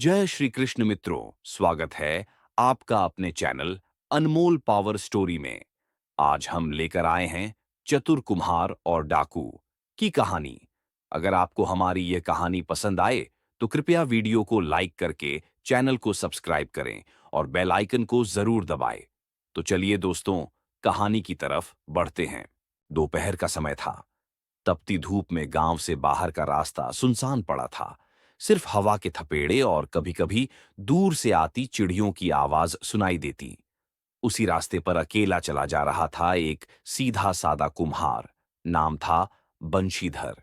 जय श्री कृष्ण मित्रों, स्वागत है आपका अपने चैनल अनमोल पावर स्टोरी में। आज हम लेकर आए हैं चतुर कुम्हार और डाकू की कहानी। अगर आपको हमारी यह कहानी पसंद आए तो कृपया वीडियो को लाइक करके चैनल को सब्सक्राइब करें और बेल आइकन को जरूर दबाएं। तो चलिए दोस्तों, कहानी की तरफ बढ़ते हैं। दोपहर का समय था। तपती धूप में गांव से बाहर का रास्ता सुनसान पड़ा था। सिर्फ हवा के थपेड़े और कभी-कभी दूर से आती चिड़ियों की आवाज सुनाई देती। उसी रास्ते पर अकेला चला जा रहा था एक सीधा सादा कुम्हार। नाम था बंशीधर।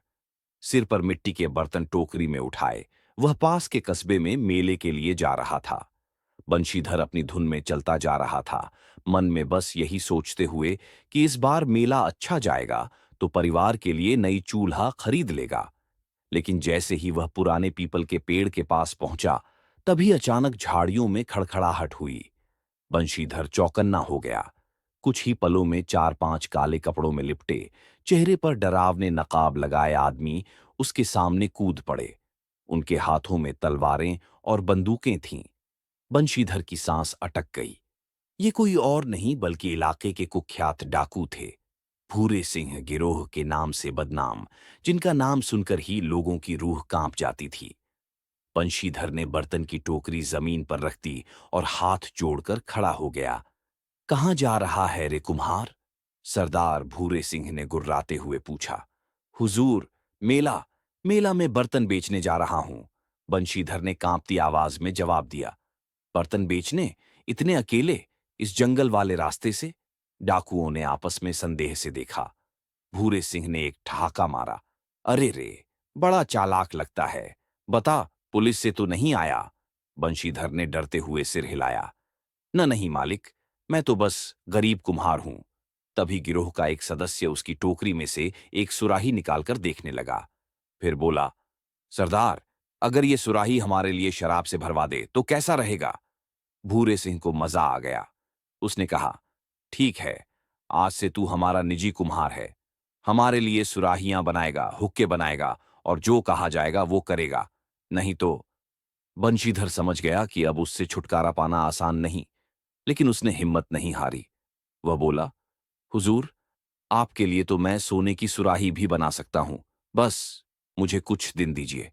सिर पर मिट्टी के बर्तन टोकरी में उठाए वह पास के कस्बे में मेले के लिए जा रहा था। बंशीधर अपनी धुन में चलता जा रहा था, मन में बस यही सोचते हुए कि इस बार मेला अच्छा जाएगा तो परिवार के लिए नई चूल्हा खरीद लेगा। लेकिन जैसे ही वह पुराने पीपल के पेड़ के पास पहुंचा, तभी अचानक झाड़ियों में खड़खड़ाहट हुई। बंशीधर चौकन्ना हो गया। कुछ ही पलों में 4-5 काले कपड़ों में लिपटे, चेहरे पर डरावने नकाब लगाए आदमी उसके सामने कूद पड़े। उनके हाथों में तलवारें और बंदूकें थीं। बंशीधर की सांस अटक गई। ये कोई और नहीं बल्कि इलाके के कुख्यात डाकू थे, भूरे सिंह गिरोह के नाम से बदनाम, जिनका नाम सुनकर ही लोगों की रूह कांप जाती थी। बंशीधर ने बर्तन की टोकरी जमीन पर रख दी और हाथ जोड़कर खड़ा हो गया। कहाँ जा रहा है रे कुम्हार? सरदार भूरे सिंह ने गुर्राते हुए पूछा। हुजूर, मेला मेला में बर्तन बेचने जा रहा हूं, बंशीधर ने कांपती आवाज में जवाब दिया। बर्तन बेचने? इतने अकेले, इस जंगल वाले रास्ते से? डाकुओं ने आपस में संदेह से देखा। भूरे सिंह ने एक ठहाका मारा। अरे रे, बड़ा चालाक लगता है। बता, पुलिस से तो नहीं आया? बंशीधर ने डरते हुए सिर हिलाया। न नहीं मालिक, मैं तो बस गरीब कुम्हार हूं। तभी गिरोह का एक सदस्य उसकी टोकरी में से एक सुराही निकालकर देखने लगा। फिर बोला, सरदार, अगर ये सुराही हमारे लिए शराब से भरवा दे तो कैसा रहेगा? भूरे सिंह को मजा आ गया। उसने कहा, ठीक है, आज से तू हमारा निजी कुम्हार है। हमारे लिए सुराहियां बनाएगा, हुक्के बनाएगा और जो कहा जाएगा वो करेगा। नहीं तो। बंशीधर समझ गया कि अब उससे छुटकारा पाना आसान नहीं, लेकिन उसने हिम्मत नहीं हारी। वह बोला, हुजूर, आपके लिए तो मैं सोने की सुराही भी बना सकता हूं। बस मुझे कुछ दिन दीजिए।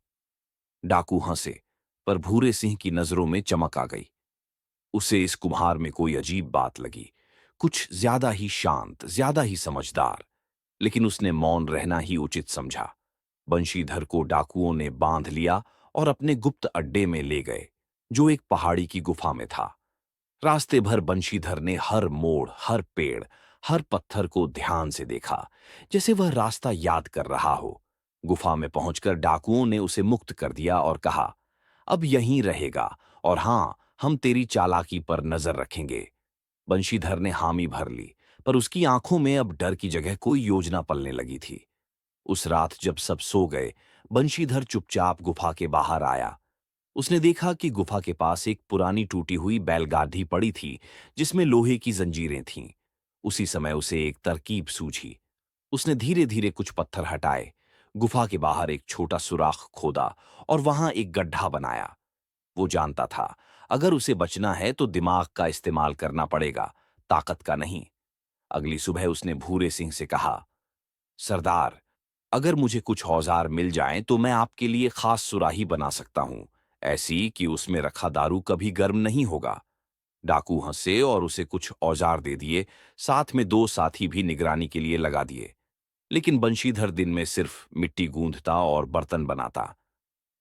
डाकू हंसे, पर भूरे सिंह की नजरों में चमक आ गई। उसे इस कुम्हार में कोई अजीब बात लगी, कुछ ज्यादा ही शांत, ज्यादा ही समझदार। लेकिन उसने मौन रहना ही उचित समझा। बंशीधर को डाकुओं ने बांध लिया और अपने गुप्त अड्डे में ले गए, जो एक पहाड़ी की गुफा में था। रास्ते भर बंशीधर ने हर मोड़, हर पेड़, हर पत्थर को ध्यान से देखा, जैसे वह रास्ता याद कर रहा हो। गुफा में पहुंचकर डाकुओं ने उसे मुक्त कर दिया और कहा, अब यहीं रहेगा, और हां, हम तेरी चालाकी पर नजर रखेंगे। बंशीधर ने हामी भर ली, पर उसकी आंखों में अब डर की जगह कोई योजना पलने लगी थी। उस रात जब सब सो गए, बंशीधर चुपचाप गुफा के बाहर आया। उसने देखा कि गुफा के पास एक पुरानी टूटी हुई बैलगाड़ी पड़ी थी, जिसमें लोहे की जंजीरें थीं। उसी समय उसे एक तरकीब सूझी। उसने धीरे धीरे कुछ पत्थर हटाए, गुफा के बाहर एक छोटा सुराख खोदा और वहां एक गड्ढा बनाया। वो जानता था, अगर उसे बचना है तो दिमाग का इस्तेमाल करना पड़ेगा, ताकत का नहीं। अगली सुबह उसने भूरे सिंह से कहा, सरदार, अगर मुझे कुछ औजार मिल जाएं तो मैं आपके लिए खास सुराही बना सकता हूं, ऐसी कि उसमें रखा दारू कभी गर्म नहीं होगा। डाकू हंसे और उसे कुछ औजार दे दिए, साथ में 2 साथी भी निगरानी के लिए लगा दिए। लेकिन बंशीधर दिन में सिर्फ मिट्टी गूंथता और बर्तन बनाता।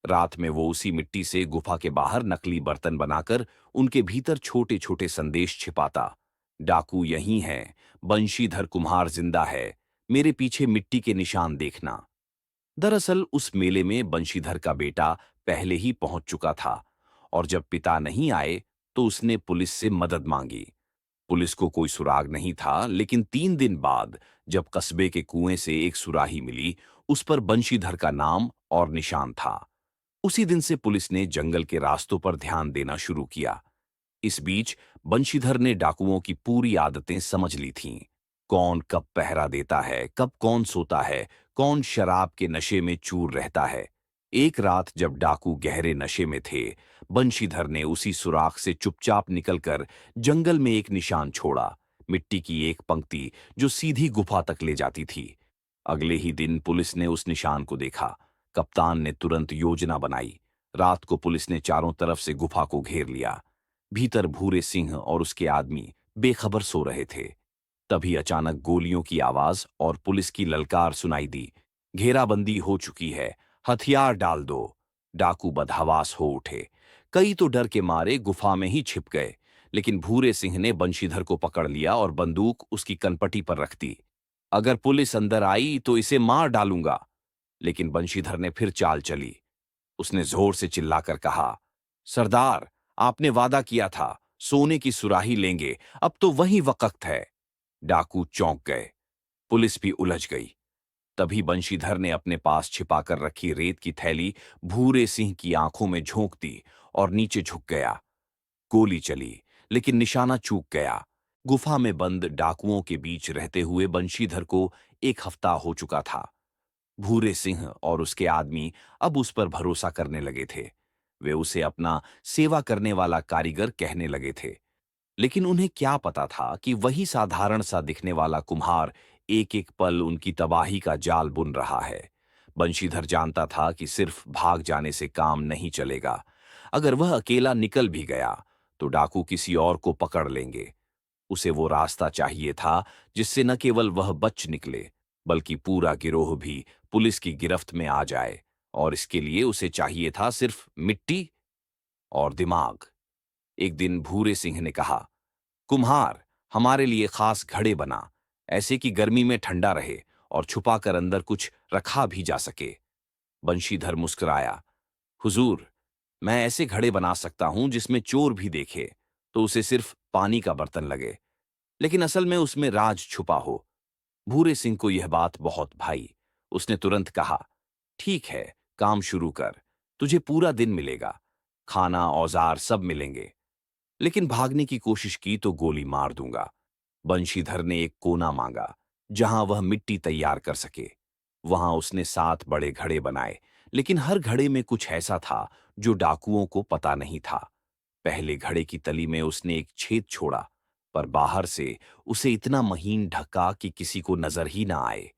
रात में वो उसी मिट्टी से गुफा के बाहर नकली बर्तन बनाकर उनके भीतर छोटे छोटे संदेश छिपाता। डाकू यहीं है, बंशीधर कुम्हार जिंदा है, मेरे पीछे मिट्टी के निशान देखना। दरअसल उस मेले में बंशीधर का बेटा पहले ही पहुंच चुका था, और जब पिता नहीं आए तो उसने पुलिस से मदद मांगी। पुलिस को कोई सुराग नहीं था, लेकिन 3 दिन बाद जब कस्बे के कुएं से एक सुराही मिली, उस पर बंशीधर का नाम और निशान था। उसी दिन से पुलिस ने जंगल के रास्तों पर ध्यान देना शुरू किया। इस बीच बंशीधर ने डाकुओं की पूरी आदतें समझ ली थीं। कौन कब पहरा देता है, कब कौन सोता है, कौन शराब के नशे में चूर रहता है। एक रात जब डाकू गहरे नशे में थे, बंशीधर ने उसी सुराख से चुपचाप निकलकर जंगल में एक निशान छोड़ा, मिट्टी की एक पंक्ति जो सीधी गुफा तक ले जाती थी। अगले ही दिन पुलिस ने उस निशान को देखा। कप्तान ने तुरंत योजना बनाई। रात को पुलिस ने चारों तरफ से गुफा को घेर लिया। भीतर भूरे सिंह और उसके आदमी बेखबर सो रहे थे। तभी अचानक गोलियों की आवाज और पुलिस की ललकार सुनाई दी। घेराबंदी हो चुकी है, हथियार डाल दो। डाकू बदहवास हो उठे। कई तो डर के मारे गुफा में ही छिप गए, लेकिन भूरे सिंह ने बंशीधर को पकड़ लिया और बंदूक उसकी कनपटी पर रख दी। अगर पुलिस अंदर आई तो इसे मार डालूंगा। लेकिन बंशीधर ने फिर चाल चली। उसने जोर से चिल्लाकर कहा, सरदार, आपने वादा किया था, सोने की सुराही लेंगे, अब तो वही वक्त है। डाकू चौंक गए। पुलिस भी उलझ गई। तभी बंशीधर ने अपने पास छिपाकर रखी रेत की थैली भूरे सिंह की आंखों में झोंक दी और नीचे झुक गया। गोली चली, लेकिन निशाना चूक गया। गुफा में बंद डाकुओं के बीच रहते हुए बंशीधर को एक हफ्ता हो चुका था। भूरे सिंह और उसके आदमी अब उस पर भरोसा करने लगे थे। वे उसे अपना सेवा करने वाला कारीगर कहने लगे थे। लेकिन उन्हें क्या पता था कि वही साधारण सा दिखने वाला कुम्हार एक एक पल उनकी तबाही का जाल बुन रहा है। बंशीधर जानता था कि सिर्फ भाग जाने से काम नहीं चलेगा। अगर वह अकेला निकल भी गया तो डाकू किसी और को पकड़ लेंगे। उसे वो रास्ता चाहिए था जिससे न केवल वह बच निकले, बल्कि पूरा गिरोह भी पुलिस की गिरफ्त में आ जाए। और इसके लिए उसे चाहिए था सिर्फ मिट्टी और दिमाग। एक दिन भूरे सिंह ने कहा, कुम्हार, हमारे लिए खास घड़े बना, ऐसे कि गर्मी में ठंडा रहे और छुपाकर अंदर कुछ रखा भी जा सके। बंशीधर मुस्कुराया, हुजूर, मैं ऐसे घड़े बना सकता हूं जिसमें चोर भी देखे तो उसे सिर्फ पानी का बर्तन लगे, लेकिन असल में उसमें राज छुपा हो। भूरे सिंह को यह बात बहुत भाई। उसने तुरंत कहा, ठीक है, काम शुरू कर। तुझे पूरा दिन मिलेगा, खाना औजार सब मिलेंगे, लेकिन भागने की कोशिश की तो गोली मार दूंगा। बंशीधर ने एक कोना मांगा जहां वह मिट्टी तैयार कर सके। वहां उसने 7 बड़े घड़े बनाए, लेकिन हर घड़े में कुछ ऐसा था जो डाकुओं को पता नहीं था। पहले घड़े की तली में उसने एक छेद छोड़ा, पर बाहर से उसे इतना महीन ढका कि किसी को नजर ही ना आए।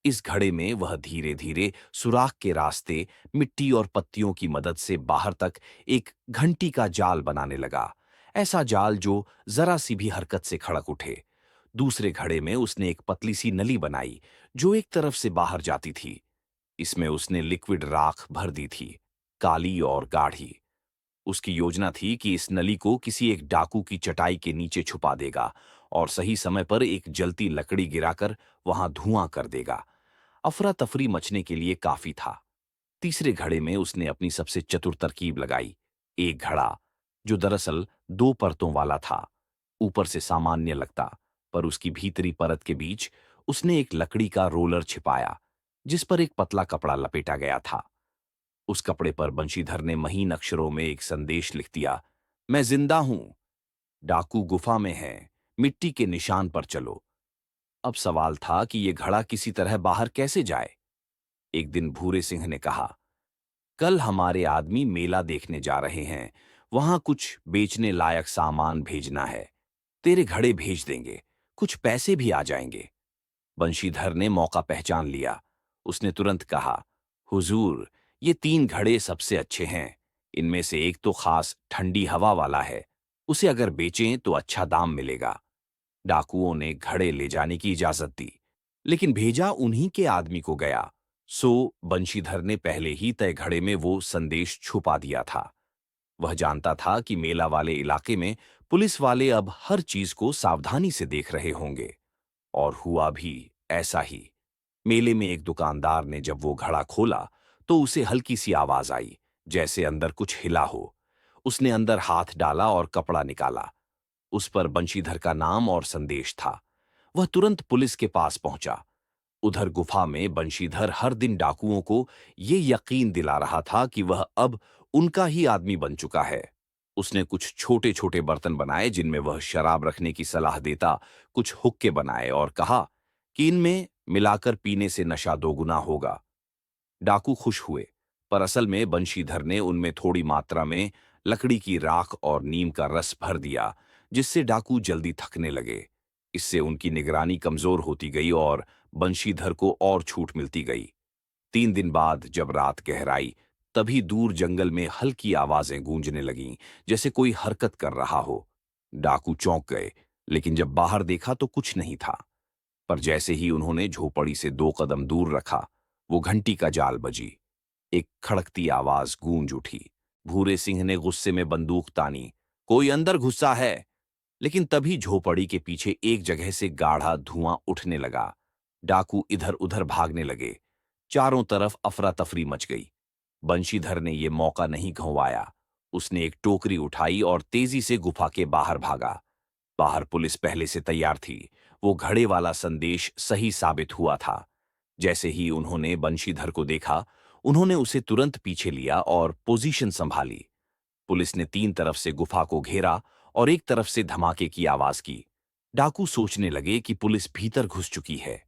इस घड़े में वह धीरे धीरे सुराख के रास्ते मिट्टी और पत्तियों की मदद से बाहर तक एक घंटी का जाल बनाने लगा। ऐसा जाल जो जरा सी भी हरकत से खड़क उठे। दूसरे घड़े में उसने एक पतली सी नली बनाई जो एक तरफ से बाहर जाती थी। इसमें उसने लिक्विड राख भर दी थी, काली और गाढ़ी। उसकी योजना थी कि इस नली को किसी एक डाकू की चटाई के नीचे छुपा देगा और सही समय पर एक जलती लकड़ी गिराकर वहां धुआं कर देगा। अफरा तफरी मचने के लिए काफी था। तीसरे घड़े में उसने अपनी सबसे चतुर तरकीब लगाई। एक घड़ा, जो दरअसल 2 परतों वाला था, ऊपर से सामान्य लगता, पर उसकी भीतरी परत के बीच उसने एक लकड़ी का रोलर छिपाया जिस पर एक पतला कपड़ा लपेटा गया था। उस कपड़े पर बंशीधर ने महीन अक्षरों में एक संदेश लिख दिया, मैं जिंदा हूं, डाकू गुफा में है, मिट्टी के निशान पर चलो। अब सवाल था कि यह घड़ा किसी तरह बाहर कैसे जाए। एक दिन भूरे सिंह ने कहा, कल हमारे आदमी मेला देखने जा रहे हैं, वहां कुछ बेचने लायक सामान भेजना है। तेरे घड़े भेज देंगे, कुछ पैसे भी आ जाएंगे। बंशीधर ने मौका पहचान लिया। उसने तुरंत कहा, हुजूर, ये 3 घड़े सबसे अच्छे हैं। इनमें से एक तो खास ठंडी हवा वाला है, उसे अगर बेचें तो अच्छा दाम मिलेगा। डाकुओं ने घड़े ले जाने की इजाजत दी, लेकिन भेजा उन्हीं के आदमी को गया। सो बंशीधर ने पहले ही तय घड़े में वो संदेश छुपा दिया था। वह जानता था कि मेला वाले इलाके में पुलिस वाले अब हर चीज को सावधानी से देख रहे होंगे। और हुआ भी ऐसा ही। मेले में एक दुकानदार ने जब वो घड़ा खोला तो उसे हल्की सी आवाज आई, जैसे अंदर कुछ हिला हो। उसने अंदर हाथ डाला और कपड़ा निकाला। उस पर बंशीधर का नाम और संदेश था। वह तुरंत पुलिस के पास पहुंचा। उधर गुफा में बंशीधर हर दिन डाकुओं को ये यकीन दिला रहा था कि वह अब उनका ही आदमी बन चुका है। उसने कुछ छोटे छोटे बर्तन बनाए जिनमें वह शराब रखने की सलाह देता, कुछ हुक्के बनाए और कहा कि इनमें मिलाकर पीने से नशा दोगुना होगा। डाकू खुश हुए, पर असल में बंशीधर ने उनमें थोड़ी मात्रा में लकड़ी की राख और नीम का रस भर दिया, जिससे डाकू जल्दी थकने लगे। इससे उनकी निगरानी कमजोर होती गई और बंशीधर को और छूट मिलती गई। 3 दिन बाद जब रात गहराई, तभी दूर जंगल में हल्की आवाजें गूंजने लगीं, जैसे कोई हरकत कर रहा हो। डाकू चौंक गए, लेकिन जब बाहर देखा तो कुछ नहीं था। पर जैसे ही उन्होंने झोपड़ी से 2 कदम दूर रखा, वो घंटी का जाल बजी। एक खड़कती आवाज गूंज उठी। भूरे सिंह ने गुस्से में बंदूक तानी, कोई अंदर घुसा है। लेकिन तभी झोपड़ी के पीछे एक जगह से गाढ़ा धुआं उठने लगा। डाकू इधर उधर भागने लगे। चारों तरफ अफरा तफरी मच गई। बंशीधर ने यह मौका नहीं गंवाया। उसने एक टोकरी उठाई और तेजी से गुफा के बाहर भागा। बाहर पुलिस पहले से तैयार थी। वो घड़े वाला संदेश सही साबित हुआ था। जैसे ही उन्होंने बंशीधर को देखा, उन्होंने उसे तुरंत पीछे लिया और पोजीशन संभाली। पुलिस ने 3 तरफ से गुफा को घेरा और एक तरफ से धमाके की आवाज की। डाकू सोचने लगे कि पुलिस भीतर घुस चुकी है।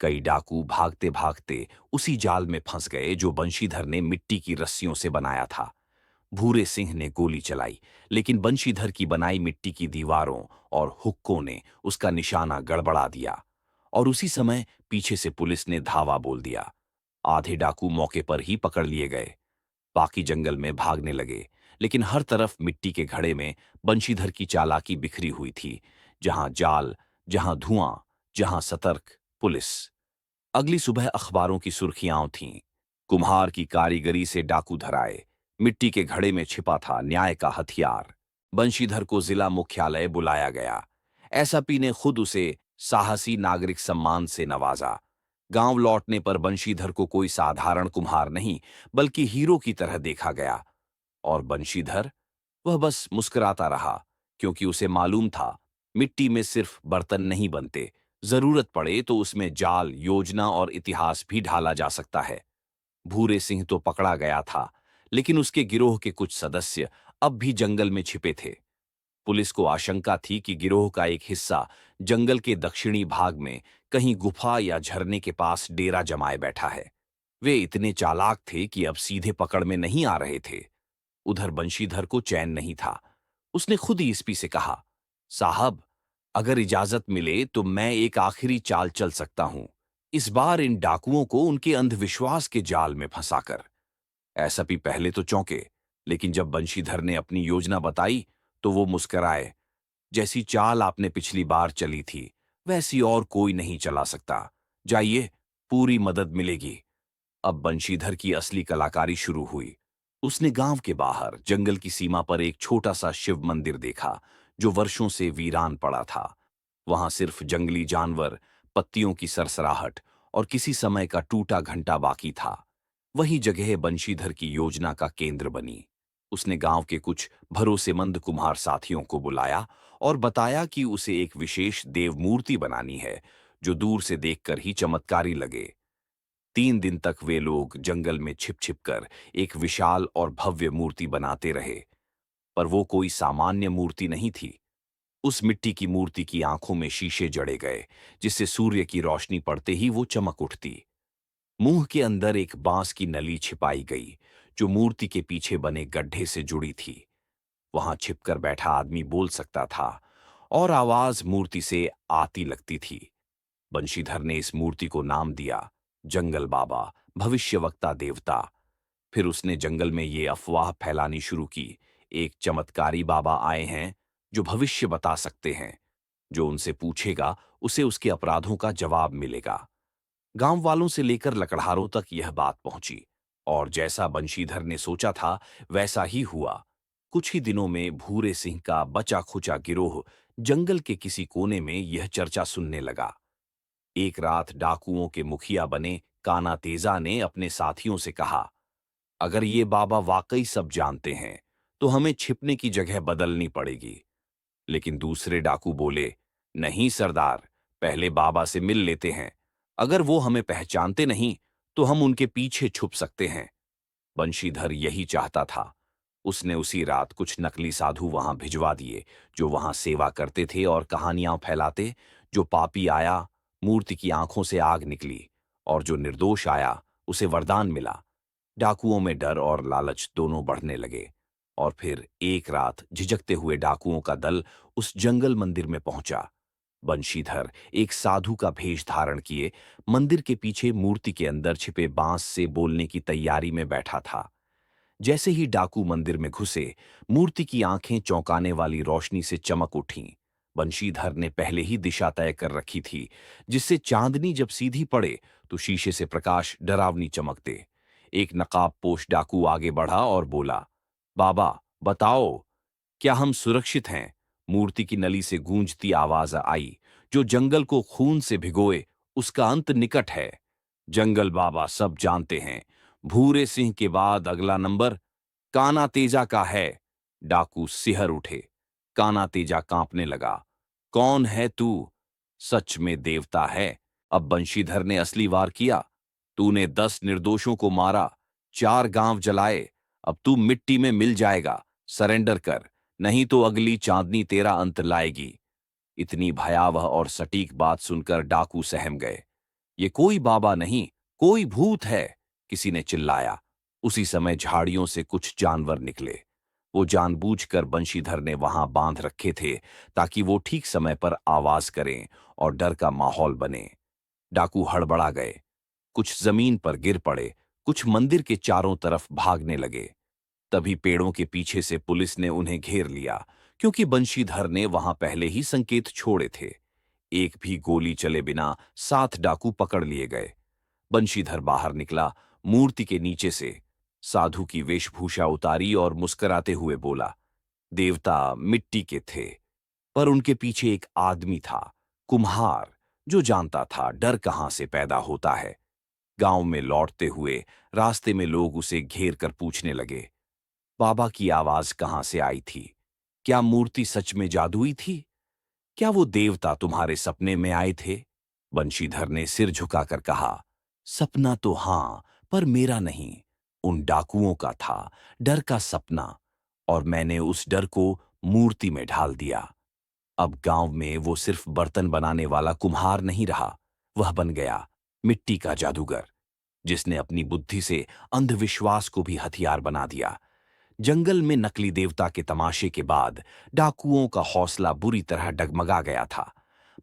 कई डाकू भागते भागते उसी जाल में फंस गए जो बंशीधर ने मिट्टी की रस्सियों से बनाया था। भूरे सिंह ने गोली चलाई, लेकिन बंशीधर की बनाई मिट्टी की दीवारों और हुक्कों ने उसका निशाना गड़बड़ा दिया। और उसी समय पीछे से पुलिस ने धावा बोल दिया। आधे डाकू मौके पर ही पकड़ लिए गए। बाकी जंगल में भागने लगे, लेकिन हर तरफ मिट्टी के घड़े में बंशीधर की चालाकी बिखरी हुई थी। जहां जाल, जहां धुआं, जहां सतर्क पुलिस। अगली सुबह अखबारों की सुर्खियां थीं। कुम्हार की कारीगरी से डाकू धराए। मिट्टी के घड़े में छिपा था न्याय का हथियार। बंशीधर को जिला मुख्यालय बुलाया गया। एसपी ने खुद उसे साहसी नागरिक सम्मान से नवाजा। गांव लौटने पर बंशीधर को कोई साधारण कुम्हार नहीं, बल्कि हीरो की तरह देखा गया। और बंशीधर, वह बस मुस्कुराता रहा, क्योंकि उसे मालूम था मिट्टी में सिर्फ बर्तन नहीं बनते, जरूरत पड़े तो उसमें जाल, योजना और इतिहास भी ढाला जा सकता है। भूरे सिंह तो पकड़ा गया था, लेकिन उसके गिरोह के कुछ सदस्य अब भी जंगल में छिपे थे। पुलिस को आशंका थी कि गिरोह का एक हिस्सा जंगल के दक्षिणी भाग में कहीं गुफा या झरने के पास डेरा जमाए बैठा है। वे इतने चालाक थे कि अब सीधे पकड़ में नहीं आ रहे थे। उधर बंशीधर को चैन नहीं था। उसने खुद ही एसपी से कहा, साहब, अगर इजाजत मिले तो मैं एक आखिरी चाल चल सकता हूं, इस बार इन डाकुओं को उनके अंधविश्वास के जाल में फंसाकर। एसपी पहले तो चौंके, लेकिन जब बंशीधर ने अपनी योजना बताई तो वो मुस्कुराए। जैसी चाल आपने पिछली बार चली थी, वैसी और कोई नहीं चला सकता। जाइए, पूरी मदद मिलेगी। अब बंशीधर की असली कलाकारी शुरू हुई। उसने गांव के बाहर जंगल की सीमा पर एक छोटा सा शिव मंदिर देखा, जो वर्षों से वीरान पड़ा था। वहां सिर्फ जंगली जानवर, पत्तियों की सरसराहट और किसी समय का टूटा घंटा बाकी था। वही जगह बंशीधर की योजना का केंद्र बनी। उसने गांव के कुछ भरोसेमंद कुम्हार साथियों को बुलाया और बताया कि उसे एक विशेष देव मूर्ति बनानी है, जो दूर से देखकर ही चमत्कारी लगे। 3 दिन तक वे लोग जंगल में छिप छिप कर एक विशाल और भव्य मूर्ति बनाते रहे। पर वो कोई सामान्य मूर्ति नहीं थी। उस मिट्टी की मूर्ति की आंखों में शीशे जड़े गए, जिससे सूर्य की रोशनी पड़ते ही वो चमक उठती। मुंह के अंदर एक बांस की नली छिपाई गई, जो मूर्ति के पीछे बने गड्ढे से जुड़ी थी। वहां छिपकर बैठा आदमी बोल सकता था, और आवाज मूर्ति से आती लगती थी। बंशीधर ने इस मूर्ति को नाम दिया जंगल बाबा, भविष्यवक्ता देवता। फिर उसने जंगल में ये अफवाह फैलानी शुरू की, एक चमत्कारी बाबा आए हैं जो भविष्य बता सकते हैं। जो उनसे पूछेगा, उसे उसके अपराधों का जवाब मिलेगा। गांव वालों से लेकर लकड़हारों तक यह बात पहुंची, और जैसा बंशीधर ने सोचा था वैसा ही हुआ। कुछ ही दिनों में भूरे सिंह का बचा खुचा गिरोह जंगल के किसी कोने में यह चर्चा सुनने लगा। एक रात डाकुओं के मुखिया बने काना तेजा ने अपने साथियों से कहा, अगर ये बाबा वाकई सब जानते हैं तो हमें छिपने की जगह बदलनी पड़ेगी। लेकिन दूसरे डाकू बोले, नहीं सरदार, पहले बाबा से मिल लेते हैं। अगर वो हमें पहचानते नहीं तो हम उनके पीछे छुप सकते हैं। बंशीधर यही चाहता था। उसने उसी रात कुछ नकली साधु वहां भिजवा दिए, जो वहां सेवा करते थे और कहानियां फैलाते। जो पापी आया, मूर्ति की आंखों से आग निकली, और जो निर्दोष आया, उसे वरदान मिला। डाकुओं में डर और लालच दोनों बढ़ने लगे। और फिर एक रात झिझकते हुए डाकुओं का दल उस जंगल मंदिर में पहुंचा। बंशीधर एक साधु का भेष धारण किए मंदिर के पीछे मूर्ति के अंदर छिपे बांस से बोलने की तैयारी में बैठा था। जैसे ही डाकू मंदिर में घुसे, मूर्ति की आंखें चौंकाने वाली रोशनी से चमक उठीं। बंशीधर ने पहले ही दिशा तय कर रखी थी, जिससे चांदनी जब सीधी पड़े तो शीशे से प्रकाश डरावनी चमकते। एक नकाबपोश डाकू आगे बढ़ा और बोला, बाबा, बताओ, क्या हम सुरक्षित हैं? मूर्ति की नली से गूंजती आवाज आई, जो जंगल को खून से भिगोए, उसका अंत निकट है। जंगल बाबा सब जानते हैं, भूरे सिंह के बाद अगला नंबर काना तेजा का है। डाकू सिहर उठे। काना तेजा कांपने लगा। कौन है तू? सच में देवता है। अब बंशीधर ने असली वार किया। तूने 10 निर्दोषों को मारा, 4 गांव जलाए। अब तू मिट्टी में मिल जाएगा। सरेंडर कर, नहीं तो अगली चांदनी तेरा अंत लाएगी। इतनी भयावह और सटीक बात सुनकर डाकू सहम गए। ये कोई बाबा नहीं, कोई भूत है, किसी ने चिल्लाया। उसी समय झाड़ियों से कुछ जानवर निकले। वो जानबूझकर बंशीधर ने वहां बांध रखे थे, ताकि वो ठीक समय पर आवाज करें और डर का माहौल बने। डाकू हड़बड़ा गए। कुछ जमीन पर गिर पड़े, कुछ मंदिर के चारों तरफ भागने लगे। तभी पेड़ों के पीछे से पुलिस ने उन्हें घेर लिया, क्योंकि बंशीधर ने वहां पहले ही संकेत छोड़े थे। एक भी गोली चले बिना 7 डाकू पकड़ लिए गए। बंशीधर बाहर निकला, मूर्ति के नीचे से साधु की वेशभूषा उतारी और मुस्कुराते हुए बोला, देवता मिट्टी के थे, पर उनके पीछे एक आदमी था, कुम्हार, जो जानता था डर कहां से पैदा होता है। गांव में लौटते हुए रास्ते में लोग उसे घेर कर पूछने लगे, बाबा की आवाज कहां से आई थी? क्या मूर्ति सच में जादुई थी? क्या वो देवता तुम्हारे सपने में आए थे? बंशीधर ने सिर झुकाकर कहा, सपना तो हां, पर मेरा नहीं, उन डाकुओं का था, डर का सपना, और मैंने उस डर को मूर्ति में ढाल दिया। अब गांव में वो सिर्फ बर्तन बनाने वाला कुम्हार नहीं रहा, वह बन गया मिट्टी का जादूगर, जिसने अपनी बुद्धि से अंधविश्वास को भी हथियार बना दिया। जंगल में नकली देवता के तमाशे के बाद डाकुओं का हौसला बुरी तरह डगमगा गया था,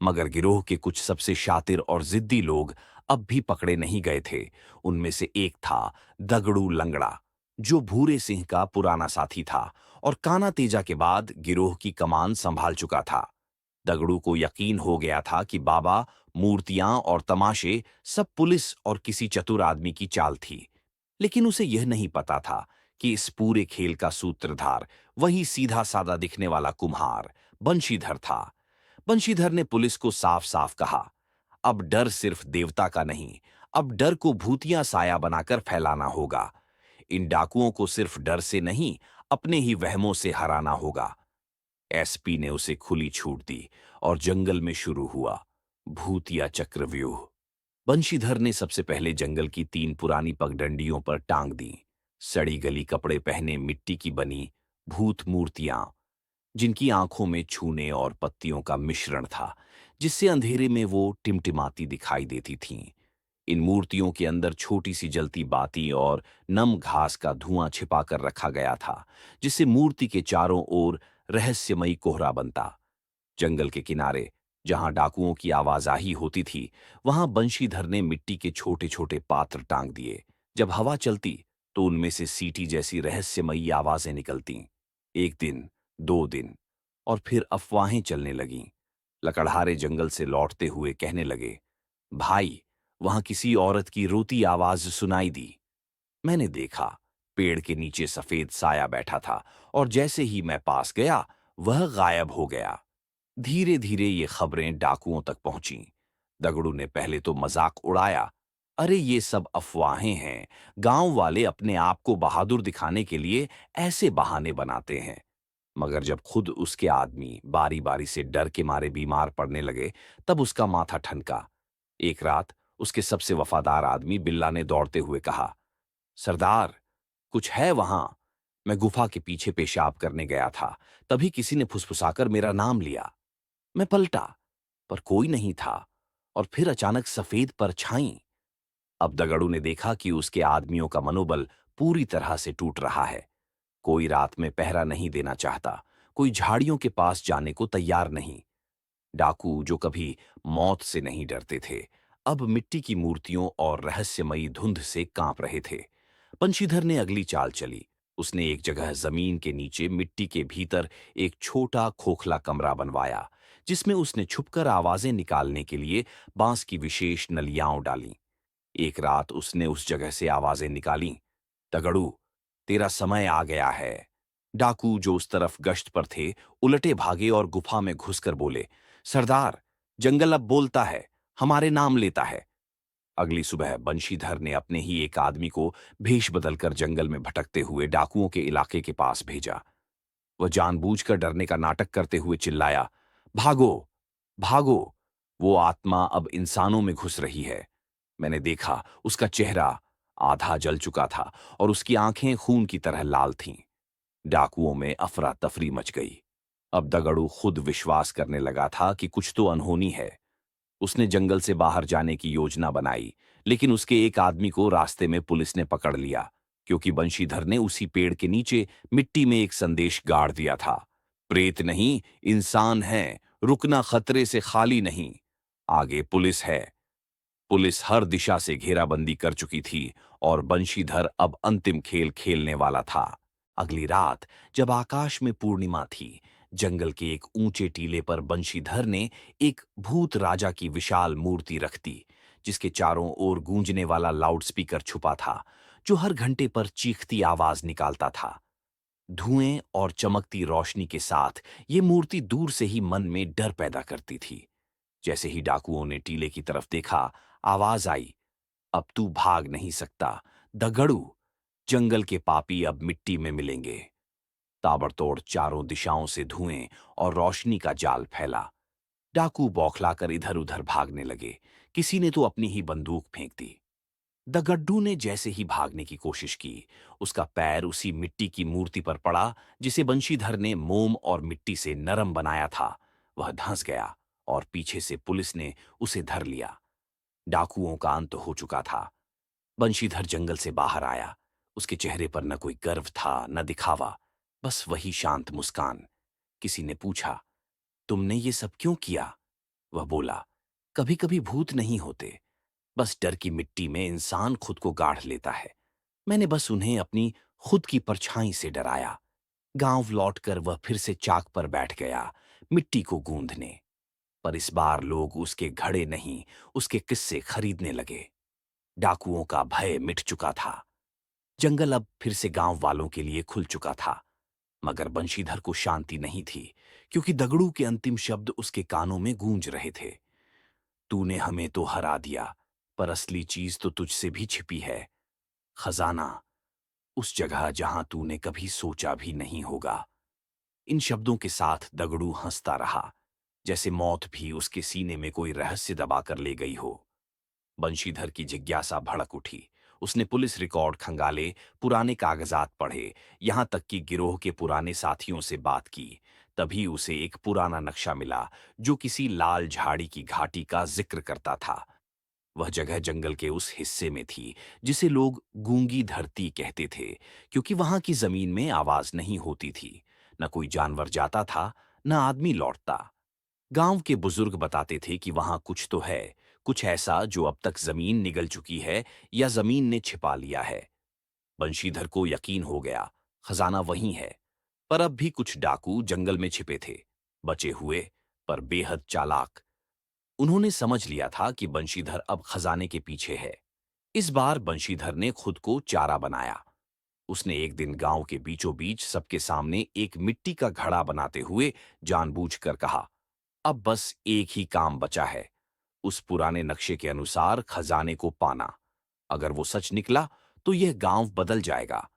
मगर गिरोह के कुछ सबसे शातिर और जिद्दी लोग अब भी पकड़े नहीं गए थे। उनमें से एक था दगड़ू लंगड़ा, जो भूरे सिंह का पुराना साथी था और काना तेजा के बाद गिरोह की कमान संभाल चुका था। दगड़ू को यकीन हो गया था कि बाबा, मूर्तियां और तमाशे सब पुलिस और किसी चतुर आदमी की चाल थी, लेकिन उसे यह नहीं पता था कि इस पूरे खेल का सूत्रधार वही सीधा सादा दिखने वाला कुम्हार बंशीधर था। बंशीधर ने पुलिस को साफ साफ कहा, अब डर सिर्फ देवता का नहीं, अब डर को भूतिया साया बनाकर फैलाना होगा। इन डाकुओं को सिर्फ डर से नहीं, अपने ही वहमों से हराना होगा। एसपी ने उसे खुली छूट दी और जंगल में शुरू हुआ भूतिया चक्रव्यूह। बंशीधर ने सबसे पहले जंगल की 3 पुरानी पगडंडियों पर टांग दी। सड़ी गली कपड़े पहने मिट्टी की बनी भूत मूर्तियां, जिनकी आंखों में छूने और पत्तियों का मिश्रण था, जिससे अंधेरे में वो टिमटिमाती दिखाई देती थीं। इन मूर्तियों के अंदर छोटी सी जलती बाती और नम घास का धुआं छिपा कर रखा गया था, जिससे मूर्ति के चारों ओर रहस्यमयी कोहरा बनता। जंगल के किनारे, जहां डाकुओं की आवाजाही होती थी, वहां बंशीधर ने मिट्टी के छोटे छोटे पात्र टांग दिए। जब हवा चलती तो उनमें से सीटी जैसी रहस्यमयी आवाजें निकलतीं। 1 दिन, 2 दिन, और फिर अफवाहें चलने लगीं। लकड़हारे जंगल से लौटते हुए कहने लगे, भाई, वहां किसी औरत की रोती आवाज सुनाई दी। मैंने देखा, पेड़ के नीचे सफेद साया बैठा था, और जैसे ही मैं पास गया, वह गायब हो गया। धीरे धीरे ये खबरें डाकुओं तक पहुंची। दगड़ू ने पहले तो मजाक उड़ाया, अरे ये सब अफवाहें हैं, गांव वाले अपने आप को बहादुर दिखाने के लिए ऐसे बहाने बनाते हैं। मगर जब खुद उसके आदमी बारी बारी से डर के मारे बीमार पड़ने लगे, तब उसका माथा ठनका। एक रात उसके सबसे वफादार आदमी बिल्ला ने दौड़ते हुए कहा, सरदार, कुछ है वहां? मैं गुफा के पीछे पेशाब करने गया था, तभी किसी ने फुसफुसाकर मेरा नाम लिया। मैं पलटा, पर कोई नहीं था, और फिर अचानक सफेद परछाई। अब दगड़ू ने देखा कि उसके आदमियों का मनोबल पूरी तरह से टूट रहा है। कोई रात में पहरा नहीं देना चाहता, कोई झाड़ियों के पास जाने को तैयार नहीं। डाकू जो कभी मौत से नहीं डरते थे, अब मिट्टी की मूर्तियों और रहस्यमयी धुंध से कांप रहे थे। बंशीधर ने अगली चाल चली। उसने एक जगह जमीन के नीचे मिट्टी के भीतर एक छोटा खोखला कमरा बनवाया, जिसमें उसने छुपकर आवाजें निकालने के लिए बांस की विशेष नलियाओं डाली। एक रात उसने उस जगह से आवाजें निकाली। तगड़ू, तेरा समय आ गया है। डाकू जो उस तरफ गश्त पर थे, उलटे भागे और गुफा में घुसकर बोले, सरदार, जंगल अब बोलता है, हमारे नाम लेता है। अगली सुबह बंशीधर ने अपने ही एक आदमी को भेष बदलकर जंगल में भटकते हुए डाकुओं के इलाके के पास भेजा। वह जानबूझकर डरने का नाटक करते हुए चिल्लाया, भागो, भागो, वो आत्मा अब इंसानों में घुस रही है। मैंने देखा, उसका चेहरा आधा जल चुका था और उसकी आंखें खून की तरह लाल थीं। डाकुओं में अफरा तफरी मच गई। अब दगड़ू खुद विश्वास करने लगा था कि कुछ तो अनहोनी है। उसने जंगल से बाहर जाने की योजना बनाई, लेकिन उसके एक आदमी को रास्ते में पुलिस ने पकड़ लिया, क्योंकि बंशीधर ने उसी पेड़ के नीचे मिट्टी में एक संदेश गाड़ दिया था, प्रेत नहीं, इंसान है, रुकना खतरे से खाली नहीं। आगे पुलिस है। पुलिस हर दिशा से घेराबंदी कर चुकी थी और बंशीधर अब अंतिम खेल खेलने वाला था। अगली रात जब आकाश में पूर्णिमा थी, जंगल के एक ऊंचे टीले पर बंशीधर ने एक भूत राजा की विशाल मूर्ति रख दी, जिसके चारों ओर गूंजने वाला लाउडस्पीकर छुपा था, जो हर घंटे पर चीखती आवाज निकालता था। धुएं और चमकती रोशनी के साथ ये मूर्ति दूर से ही मन में डर पैदा करती थी। जैसे ही डाकुओं ने टीले की तरफ देखा, आवाज आई, अब तू भाग नहीं सकता, दगड़ू, जंगल के पापी अब मिट्टी में मिलेंगे। ताबड़तोड़ चारों दिशाओं से धुएं और रोशनी का जाल फैला। डाकू बौखलाकर इधर उधर भागने लगे। किसी ने तो अपनी ही बंदूक फेंक दी। द गड्ढू ने जैसे ही भागने की कोशिश की, उसका पैर उसी मिट्टी की मूर्ति पर पड़ा जिसे बंशीधर ने मोम और मिट्टी से नरम बनाया था। वह धंस गया और पीछे से पुलिस ने उसे धर लिया। डाकुओं का अंत हो चुका था। बंशीधर जंगल से बाहर आया। उसके चेहरे पर न कोई गर्व था, न दिखावा, बस वही शांत मुस्कान। किसी ने पूछा, तुमने ये सब क्यों किया? वह बोला, कभी कभी भूत नहीं होते, बस डर की मिट्टी में इंसान खुद को गाड़ लेता है। मैंने बस उन्हें अपनी खुद की परछाई से डराया। गांव लौटकर वह फिर से चाक पर बैठ गया, मिट्टी को गूंदने। पर इस बार लोग उसके घड़े नहीं, उसके किस्से खरीदने लगे। डाकुओं का भय मिट चुका था। जंगल अब फिर से गांव वालों के लिए खुल चुका था। मगर बंशीधर को शांति नहीं थी, क्योंकि दगड़ू के अंतिम शब्द उसके कानों में गूंज रहे थे। तूने हमें तो हरा दिया, पर असली चीज तो तुझसे भी छिपी है। खजाना, उस जगह जहां तूने कभी सोचा भी नहीं होगा। इन शब्दों के साथ दगड़ू हंसता रहा, जैसे मौत भी उसके सीने में कोई रहस्य दबाकर ले गई हो। बंशीधर की जिज्ञासा भड़क उठी। उसने पुलिस रिकॉर्ड खंगाले, पुराने कागजात पढ़े, यहां तक कि गिरोह के पुराने साथियों से बात की। तभी उसे एक पुराना नक्शा मिला, जो किसी लाल झाड़ी की घाटी का जिक्र करता था। वह जगह जंगल के उस हिस्से में थी जिसे लोग गूंगी धरती कहते थे, क्योंकि वहां की जमीन में आवाज नहीं होती थी। न कोई जानवर जाता था, न आदमी लौटता। गांव के बुजुर्ग बताते थे कि वहां कुछ तो है, कुछ ऐसा जो अब तक जमीन निगल चुकी है या जमीन ने छिपा लिया है। बंशीधर को यकीन हो गया, खजाना वहीं है। पर अब भी कुछ डाकू जंगल में छिपे थे, बचे हुए, पर बेहद चालाक। उन्होंने समझ लिया था कि बंशीधर अब खजाने के पीछे है। इस बार बंशीधर ने खुद को चारा बनाया। उसने एक दिन गांव के बीचों बीच सबके सामने एक मिट्टी का घड़ा बनाते हुए जानबूझकर कहा, अब बस एक ही काम बचा है, उस पुराने नक्शे के अनुसार खजाने को पाना। अगर वो सच निकला तो यह गांव बदल जाएगा।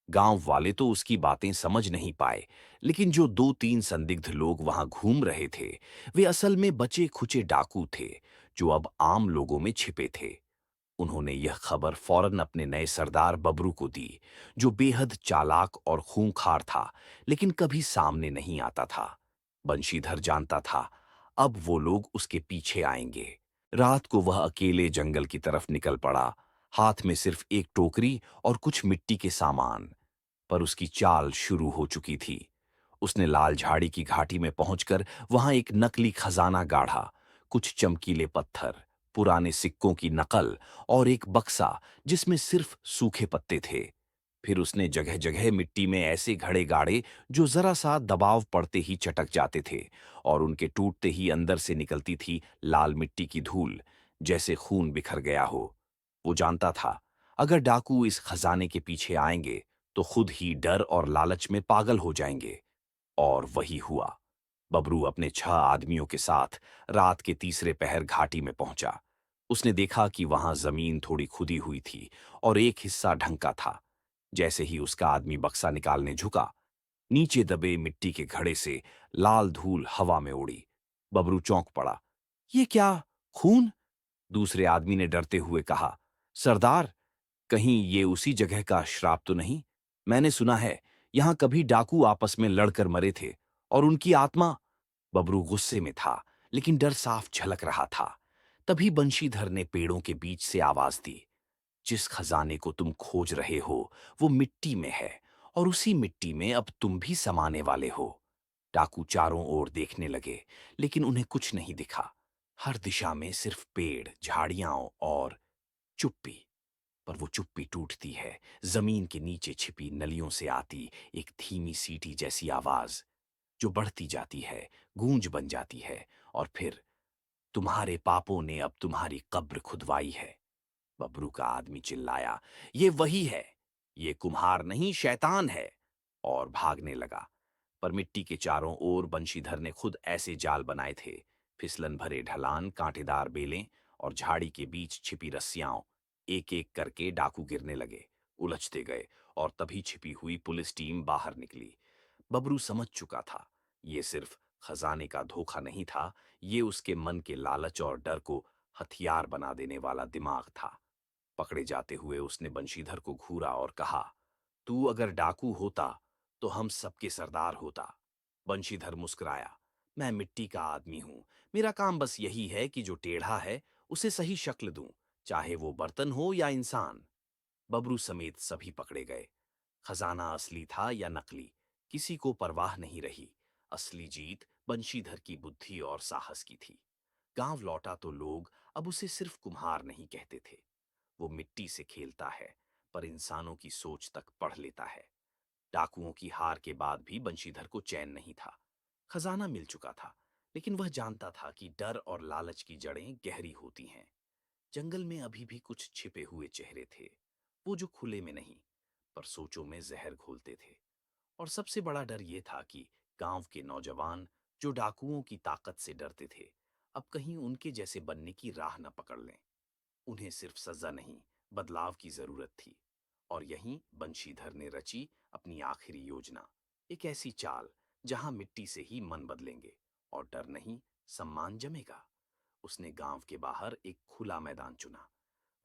गांव वाले तो उसकी बातें समझ नहीं पाए, लेकिन जो दो तीन संदिग्ध लोग वहां घूम रहे थे, वे असल में बचे खुचे डाकू थे, जो अब आम लोगों में छिपे थे। उन्होंने यह खबर फौरन अपने नए सरदार बबरू को दी, जो बेहद चालाक और खूंखार था, लेकिन कभी सामने नहीं आता था। बंशीधर जानता था, अब वो लोग उसके पीछे आएंगे। रात को वह अकेले जंगल की तरफ निकल पड़ा, हाथ में सिर्फ एक टोकरी और कुछ मिट्टी के सामान। पर उसकी चाल शुरू हो चुकी थी। उसने लाल झाड़ी की घाटी में पहुंचकर वहां एक नकली खजाना गाढ़ा, कुछ चमकीले पत्थर, पुराने सिक्कों की नकल और एक बक्सा जिसमें सिर्फ सूखे पत्ते थे। फिर उसने जगह जगह मिट्टी में ऐसे घड़े गाड़े जो जरा सा दबाव पड़ते ही चटक जाते थे, और उनके टूटते ही अंदर से निकलती थी लाल मिट्टी की धूल, जैसे खून बिखर गया हो। वो जानता था, अगर डाकू इस खजाने के पीछे आएंगे तो खुद ही डर और लालच में पागल हो जाएंगे। और वही हुआ। बबरू अपने 6 आदमियों के साथ रात के तीसरे पहर घाटी में पहुंचा। उसने देखा कि वहां जमीन थोड़ी खुदी हुई थी और एक हिस्सा ढंका था। जैसे ही उसका आदमी बक्सा निकालने झुका, नीचे दबे मिट्टी के घड़े से लाल धूल हवा में उड़ी। बबरू चौंक पड़ा। ये क्या? खून? दूसरे आदमी ने डरते हुए कहा। सरदार, कहीं ये उसी जगह का श्राप तो नहीं? मैंने सुना है यहां कभी डाकू आपस में लड़कर मरे थे, और उनकी आत्मा। बबरू गुस्से में था, लेकिन डर साफ झलक रहा था। तभी बंशीधर ने पेड़ों के बीच से आवाज दी। जिस खजाने को तुम खोज रहे हो वो मिट्टी में है, और उसी मिट्टी में अब तुम भी समाने वाले हो। डाकू चारों ओर देखने लगे, लेकिन उन्हें कुछ नहीं दिखा। हर दिशा में सिर्फ पेड़, झाड़ियां और चुप्पी। पर वो चुप्पी टूटती है, जमीन के नीचे छिपी नलियों से आती एक धीमी सीटी जैसी आवाज, जो बढ़ती जाती है, गूंज बन जाती है, और फिर, तुम्हारे पापों ने अब तुम्हारी कब्र खुदवाई है। बबरू का आदमी चिल्लाया, ये वही है। ये कुम्हार नहीं, शैतान है। और भागने लगा। पर मिट्टी के चारों ओर बंशीधर ने खुद ऐसे जाल बनाए थे, फिसलन भरे ढलान, कांटेदार बेलें और झाड़ी के बीच छिपी रस्सियां। एक एक करके डाकू गिरने लगे, उलझते गए, और तभी छिपी हुई पुलिस टीम बाहर निकली। बबरू समझ चुका था, ये सिर्फ खजाने का धोखा नहीं था, ये उसके मन के लालच और डर को हथियार बना देने वाला दिमाग था। पकड़े जाते हुए उसने बंशीधर को घूरा और कहा, तू अगर डाकू होता तो हम सबके सरदार होता। बंशीधर मुस्कुराया, मैं मिट्टी का आदमी हूं। मेरा काम बस यही है कि जो टेढ़ा है उसे सही शक्ल दूं, चाहे वो बर्तन हो या इंसान। बबरू समेत सभी पकड़े गए। खजाना असली था या नकली, किसी को परवाह नहीं रही। असली जीत बंशीधर की बुद्धि और साहस की थी। गांव लौटा तो लोग अब उसे सिर्फ कुम्हार नहीं कहते थे। वो मिट्टी से खेलता है, पर इंसानों की सोच तक पढ़ लेता है। डाकुओं की हार के बाद भी बंशीधर को चैन नहीं था। खजाना मिल चुका था, लेकिन वह जानता था कि डर और लालच की जड़ें गहरी होती हैं। जंगल में अभी भी कुछ छिपे हुए चेहरे थे, वो जो खुले में नहीं, पर सोचों में जहर घोलते थे। और सबसे बड़ा डर ये था कि गांव के नौजवान, जो डाकुओं की ताकत से डरते थे, अब कहीं उनके जैसे बनने की राह न पकड़ लें। उन्हें सिर्फ सजा नहीं, बदलाव की जरूरत थी। और यहीं बंशीधर ने रची अपनी आखिरी योजना। एक ऐसी चाल जहां मिट्टी से ही मन बदलेंगे, और डर नहीं, सम्मान जमेगा। उसने गांव के बाहर एक खुला मैदान चुना।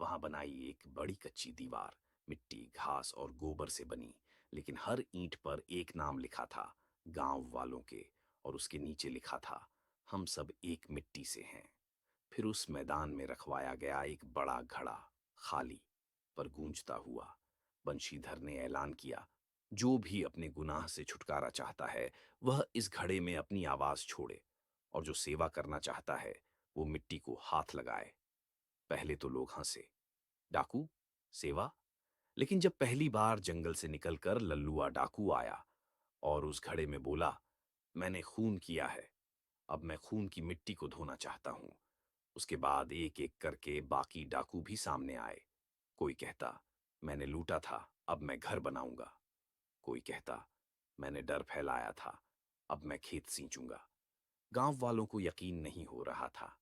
वहां बनाई एक बड़ी कच्ची दीवार, मिट्टी, घास और गोबर से बनी, लेकिन हर ईंट पर एक नाम लिखा था, गांव वालों के। और उसके नीचे लिखा था, हम सब एक मिट्टी से हैं। फिर उस मैदान में रखवाया गया एक बड़ा घड़ा, खाली पर गूंजता हुआ। बंशीधर ने ऐलान किया, जो भी अपने गुनाह से छुटकारा चाहता है वह इस घड़े में अपनी आवाज छोड़े, और जो सेवा करना चाहता है वो मिट्टी को हाथ लगाए। पहले तो लोग हंसे, डाकू, सेवा? लेकिन जब पहली बार जंगल से निकलकर लल्लुआ डाकू आया और उस घड़े में बोला, मैंने खून किया है, अब मैं खून की मिट्टी को धोना चाहता हूं। उसके बाद एक एक करके बाकी डाकू भी सामने आए। कोई कहता, मैंने लूटा था, अब मैं घर बनाऊंगा। कोई कहता, मैंने डर फैलाया था, अब मैं खेत सींचूंगा। गांव वालों को यकीन नहीं हो रहा था।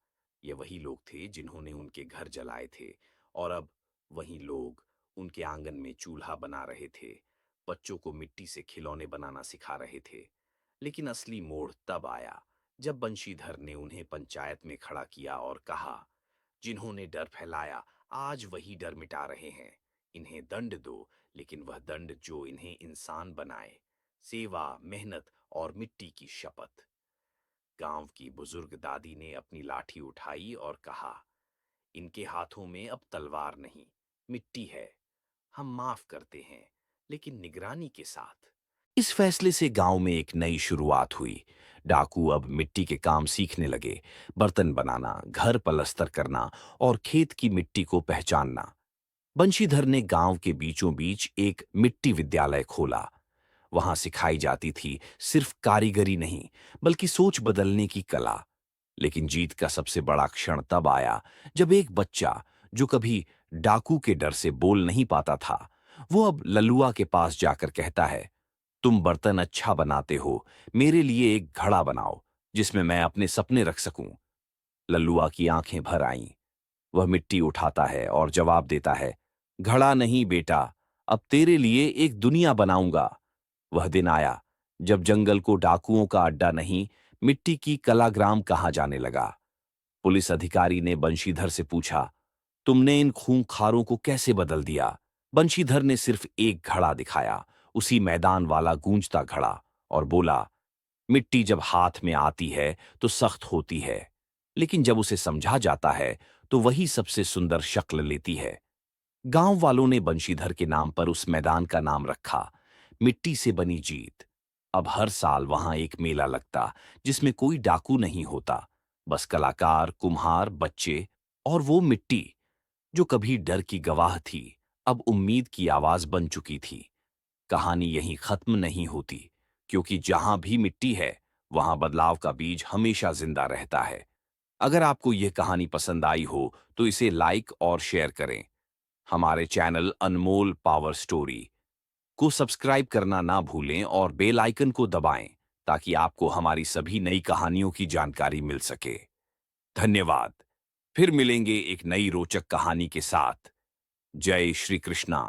ये वही लोग थे जिन्होंने उनके घर जलाए थे, और अब वही लोग उनके आंगन में चूल्हा बना रहे थे, बच्चों को मिट्टी से खिलौने बनाना सिखा रहे थे। लेकिन असली मोड़ तब आया जब बंशीधर ने उन्हें पंचायत में खड़ा किया और कहा, जिन्होंने डर फैलाया आज वही डर मिटा रहे हैं। इन्हें दंड दो, लेकिन वह दंड जो इन्हें इंसान बनाए। सेवा, मेहनत और मिट्टी की शपथ। गांव की बुजुर्ग दादी ने अपनी लाठी उठाई और कहा, इनके हाथों में अब तलवार नहीं, मिट्टी है। हम माफ करते हैं, लेकिन निगरानी के साथ। इस फैसले से गांव में एक नई शुरुआत हुई। डाकू अब मिट्टी के काम सीखने लगे, बर्तन बनाना, घर पलस्तर करना और खेत की मिट्टी को पहचानना। बंशीधर ने गांव के बीचों बीच एक मिट्टी विद्यालय खोला। वहां सिखाई जाती थी सिर्फ कारीगरी नहीं, बल्कि सोच बदलने की कला। लेकिन जीत का सबसे बड़ा क्षण तब आया जब एक बच्चा, जो कभी डाकू के डर से बोल नहीं पाता था, वो अब लल्लुआ के पास जाकर कहता है, तुम बर्तन अच्छा बनाते हो, मेरे लिए एक घड़ा बनाओ जिसमें मैं अपने सपने रख सकूं। लल्लुआ की आंखें भर आईं। वह मिट्टी उठाता है और जवाब देता है, घड़ा नहीं बेटा, अब तेरे लिए एक दुनिया बनाऊंगा। वह दिन आया जब जंगल को डाकुओं का अड्डा नहीं, मिट्टी की कलाग्राम कहा जाने लगा। पुलिस अधिकारी ने बंशीधर से पूछा, तुमने इन खूंखारों को कैसे बदल दिया? बंशीधर ने सिर्फ एक घड़ा दिखाया, उसी मैदान वाला गूंजता घड़ा, और बोला, मिट्टी जब हाथ में आती है तो सख्त होती है, लेकिन जब उसे समझा जाता है तो वही सबसे सुंदर शक्ल लेती है। गांव वालों ने बंशीधर के नाम पर उस मैदान का नाम रखा, मिट्टी से बनी जीत। अब हर साल वहां एक मेला लगता, जिसमें कोई डाकू नहीं होता, बस कलाकार, कुम्हार, बच्चे और वो मिट्टी जो कभी डर की गवाह थी, अब उम्मीद की आवाज बन चुकी थी। कहानी यहीं खत्म नहीं होती, क्योंकि जहां भी मिट्टी है, वहां बदलाव का बीज हमेशा जिंदा रहता है। अगर आपको यह कहानी पसंद आई हो तो इसे लाइक और शेयर करें। हमारे चैनल अनमोल पावर स्टोरी को सब्सक्राइब करना ना भूलें और बेल आइकन को दबाएं, ताकि आपको हमारी सभी नई कहानियों की जानकारी मिल सके। धन्यवाद। फिर मिलेंगे एक नई रोचक कहानी के साथ। जय श्री कृष्णा।